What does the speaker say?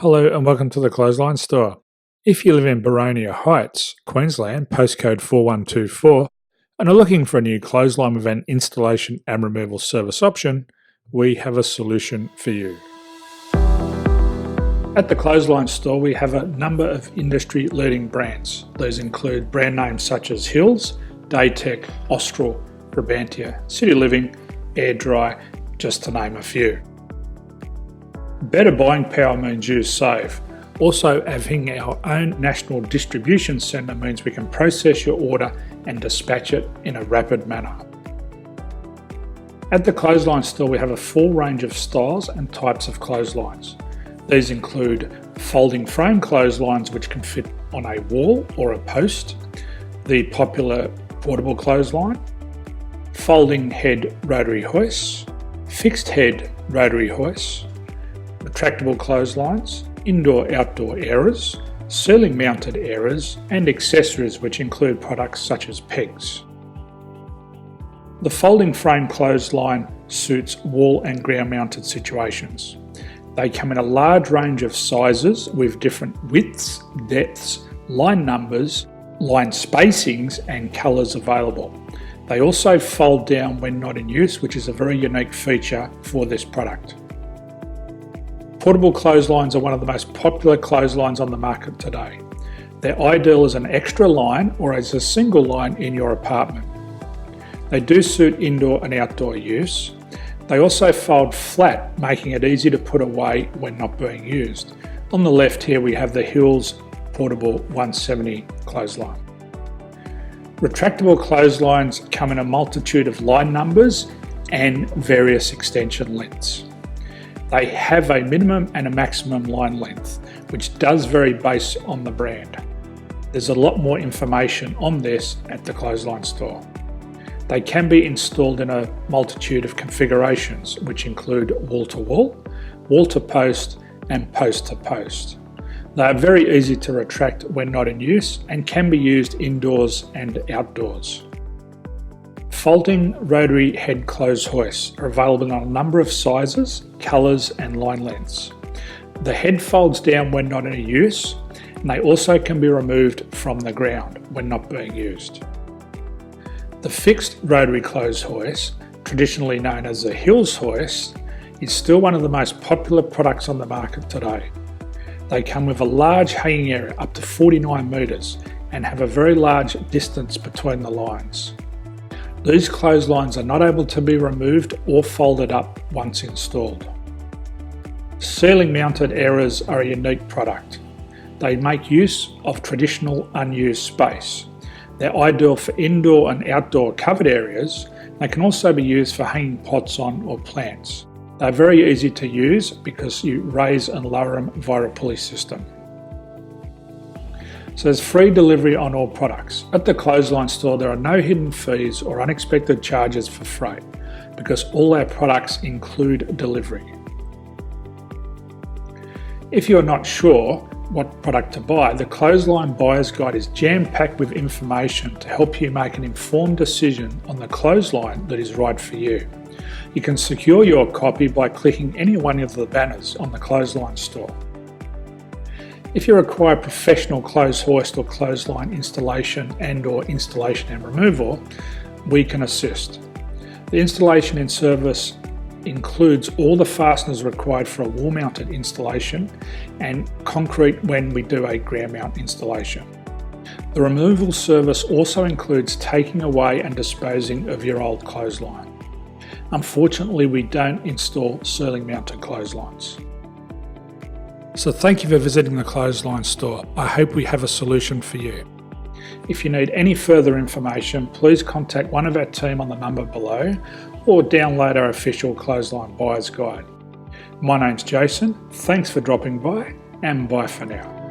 Hello and welcome to the Clothesline Store. If you live in Boronia, Hoists, Queensland, postcode 4124, and are looking for a new clothesline with an installation and removal service option, we have a solution for you. At the Clothesline Store, we have a number of industry-leading brands. These include brand names such as Hills, Daytech, Austral, Brabantia, City Living, Air Dry, just to name a few. Better buying power means you save. Also, having our own national distribution centre means we can process your order and dispatch it in a rapid manner. At the Clothesline Store, we have a full range of styles and types of clotheslines. These include folding frame clotheslines which can fit on a wall or a post, the popular portable clothesline, folding head rotary hoists, fixed head rotary hoists, retractable clotheslines, indoor-outdoor airers, ceiling-mounted airers, and accessories which include products such as pegs. The folding frame clothesline suits wall and ground-mounted situations. They come in a large range of sizes with different widths, depths, line numbers, line spacings, and colours available. They also fold down when not in use, which is a very unique feature for this product. Portable clotheslines are one of the most popular clotheslines on the market today. They're ideal as an extra line or as a single line in your apartment. They do suit indoor and outdoor use. They also fold flat, making it easy to put away when not being used. On the left here we have the Hills Portable 170 clothesline. Retractable clotheslines come in a multitude of line numbers and various extension lengths. They have a minimum and a maximum line length, which does vary based on the brand. There's a lot more information on this at the Clothesline Store. They can be installed in a multitude of configurations, which include wall-to-wall, wall-to-post, and post-to-post. They are very easy to retract when not in use and can be used indoors and outdoors. Folding rotary head clothes hoists are available in a number of sizes, colours and line lengths. The head folds down when not in use, and they also can be removed from the ground when not being used. The fixed rotary clothes hoist, traditionally known as the Hills hoist, is still one of the most popular products on the market today. They come with a large hanging area up to 49 metres and have a very large distance between the lines. These clotheslines are not able to be removed or folded up once installed. Ceiling mounted airers are a unique product. They make use of traditional unused space. They're ideal for indoor and outdoor covered areas. They can also be used for hanging pots on or plants. They're very easy to use because you raise and lower them via a pulley system. So there's free delivery on all products. At the Clothesline Store, there are no hidden fees or unexpected charges for freight because all our products include delivery. If you're not sure what product to buy, the Clothesline Buyer's Guide is jam-packed with information to help you make an informed decision on the clothesline that is right for you. You can secure your copy by clicking any one of the banners on the Clothesline Store. If you require professional clothes hoist or clothesline installation and/or installation and removal, we can assist. The installation and service includes all the fasteners required for a wall-mounted installation and concrete when we do a ground mount installation. The removal service also includes taking away and disposing of your old clothesline. Unfortunately, we don't install ceiling-mounted clotheslines. So thank you for visiting the Clothesline Store. I hope we have a solution for you. If you need any further information, please contact one of our team on the number below or download our official Clothesline Buyer's Guide. My name's Jason, thanks for dropping by and bye for now.